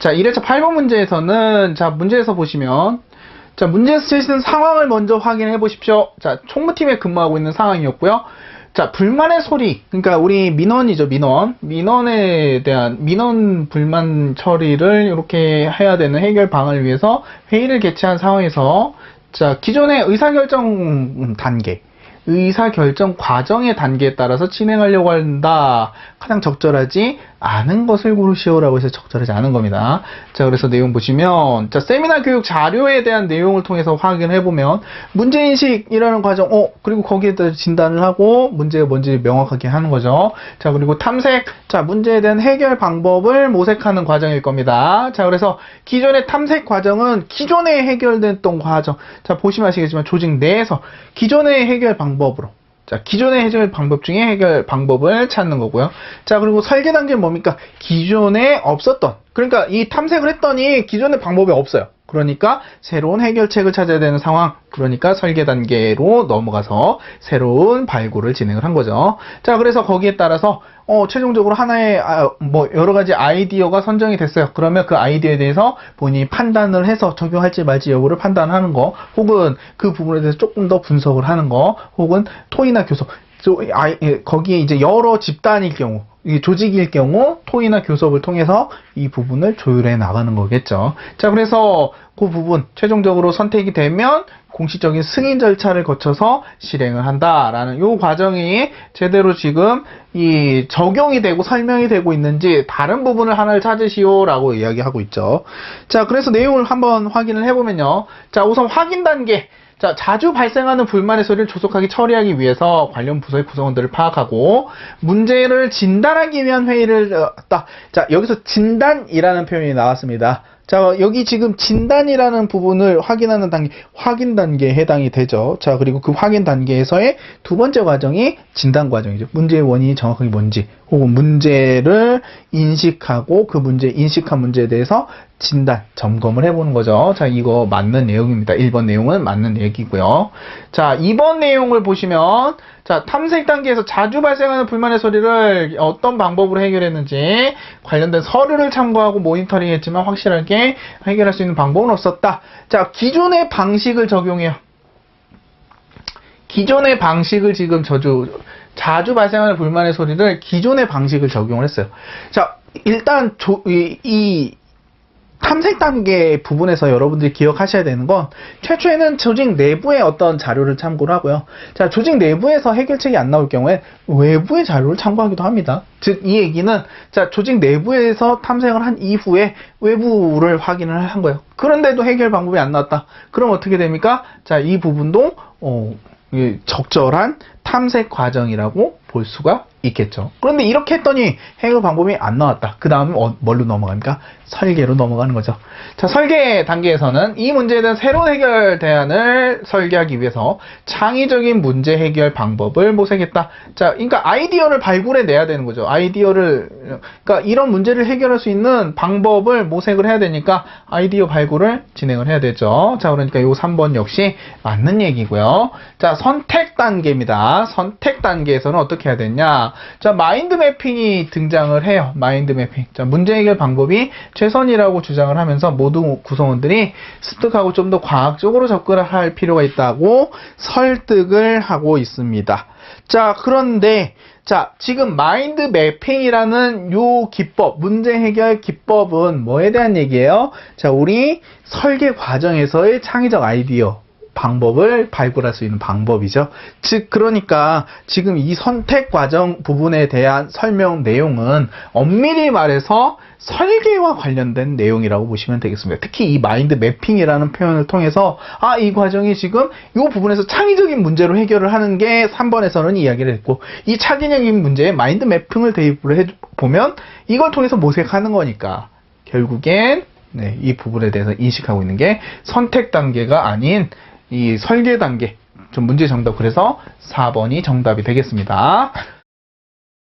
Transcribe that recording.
자, 1회차 8번 문제에서는, 자, 문제에서 보시면, 자, 문제에서 제시된 상황을 먼저 확인해 보십시오. 자, 총무팀에 근무하고 있는 상황이었고요. 자, 불만의 소리. 그러니까 우리 민원이죠, 민원. 민원에 대한, 민원 불만 처리를 이렇게 해야 되는 해결 방안을 위해서 회의를 개최한 상황에서, 자, 기존의 의사결정 단계, 의사결정 과정의 단계에 따라서 진행하려고 한다. 가장 적절하지 않은 것을 고르시오라고 해서 적절하지 않은 겁니다. 자, 그래서 내용 보시면, 자, 세미나 교육 자료에 대한 내용을 통해서 확인해보면, 문제인식이라는 과정, 그리고 거기에 따라 진단을 하고, 문제가 뭔지 명확하게 하는 거죠. 자, 그리고 탐색, 자, 문제에 대한 해결 방법을 모색하는 과정일 겁니다. 자, 그래서 기존의 탐색 과정은 기존에 해결됐던 과정, 자, 보시면 아시겠지만, 조직 내에서 기존의 해결 방법으로, 자, 기존의 해결 방법 중에 해결 방법을 찾는 거고요. 자, 그리고 설계 단계는 뭡니까? 기존에 없었던, 그러니까 이 탐색을 했더니 기존의 방법이 없어요. 그러니까 새로운 해결책을 찾아야 되는 상황, 그러니까 설계 단계로 넘어가서 새로운 발굴을 진행을 한 거죠. 자, 그래서 거기에 따라서 최종적으로 하나의 여러 가지 아이디어가 선정이 됐어요. 그러면 그 아이디어에 대해서 본인이 판단을 해서 적용할지 말지 여부를 판단하는 거, 혹은 그 부분에 대해서 조금 더 분석을 하는 거, 혹은 토의나 교섭, 거기에 이제 여러 집단일 경우, 조직일 경우 토의나 교섭을 통해서 이 부분을 조율해 나가는 거겠죠. 자, 그래서 그 부분 최종적으로 선택이 되면 공식적인 승인 절차를 거쳐서 실행을 한다라는 요 과정이 제대로 지금 이 적용이 되고 설명이 되고 있는지 다른 부분을 하나를 찾으시오라고 이야기하고 있죠. 자, 그래서 내용을 한번 확인을 해보면요. 자, 우선 확인 단계. 자, 자주 발생하는 불만의 소리를 조속하게 처리하기 위해서 관련 부서의 구성원들을 파악하고 문제를 진단하기 위한 회의를 했다. 자, 여기서 진단이라는 표현이 나왔습니다. 자, 여기 지금 진단이라는 부분을 확인하는 단계, 확인 단계에 해당이 되죠. 자, 그리고 그 확인 단계에서의 두 번째 과정이 진단 과정이죠. 문제의 원인이 정확하게 뭔지, 혹은 문제를 인식하고 그 인식한 문제에 대해서 진단, 점검을 해보는 거죠. 자, 이거 맞는 내용입니다. 1번 내용은 맞는 얘기고요. 자, 2번 내용을 보시면, 자, 탐색 단계에서 자주 발생하는 불만의 소리를 어떤 방법으로 해결했는지 관련된 서류를 참고하고 모니터링 했지만 확실하게 해결할 수 있는 방법은 없었다. 자, 기존의 방식을 적용해요. 기존의 방식을 지금 자주 발생하는 불만의 소리를 기존의 방식을 적용을 했어요. 자, 일단 이 탐색 단계 부분에서 여러분들이 기억하셔야 되는 건 최초에는 조직 내부의 어떤 자료를 참고를 하고요. 자, 조직 내부에서 해결책이 안 나올 경우에 외부의 자료를 참고하기도 합니다. 즉, 이 얘기는 자, 조직 내부에서 탐색을 한 이후에 외부를 확인을 한 거예요. 그런데도 해결 방법이 안 나왔다. 그럼 어떻게 됩니까? 자, 이 부분도 적절한 탐색 과정이라고 볼 수가 있겠죠. 그런데 이렇게 했더니 해결 방법이 안 나왔다. 그 다음에 뭘로 넘어갑니까? 설계로 넘어가는 거죠. 자, 설계 단계에서는 이 문제에 대한 새로운 해결 대안을 설계하기 위해서 창의적인 문제 해결 방법을 모색했다. 자, 그러니까 아이디어를 발굴해 내야 되는 거죠. 그러니까 이런 문제를 해결할 수 있는 방법을 모색을 해야 되니까 아이디어 발굴을 진행을 해야 되죠. 자, 그러니까 요 3번 역시 맞는 얘기고요. 자, 선택 단계입니다. 선택 단계에서는 어떻게 해야 되냐? 자, 마인드 매핑이 등장을 해요. 마인드 매핑. 자, 문제 해결 방법이 최선이라고 주장을 하면서 모두 구성원들이 습득하고 좀 더 과학적으로 접근할 필요가 있다고 설득을 하고 있습니다. 자, 그런데 자, 지금 마인드 매핑이라는 요 기법, 문제 해결 기법은 뭐에 대한 얘기예요? 자, 우리 설계 과정에서의 창의적 아이디어 방법을 발굴할 수 있는 방법이죠. 즉, 그러니까 지금 이 선택 과정 부분에 대한 설명 내용은 엄밀히 말해서 설계와 관련된 내용이라고 보시면 되겠습니다. 특히 이 마인드 매핑이라는 표현을 통해서 이 과정이 지금 이 부분에서 창의적인 문제로 해결을 하는 게 3번에서는 이야기를 했고, 이 창의적인 문제에 마인드 매핑을 대입을 해보면 이걸 통해서 모색하는 거니까 결국엔 이 부분에 대해서 인식하고 있는 게 선택 단계가 아닌 이 설계 단계, 좀 문제 정답, 그래서 4번이 정답이 되겠습니다.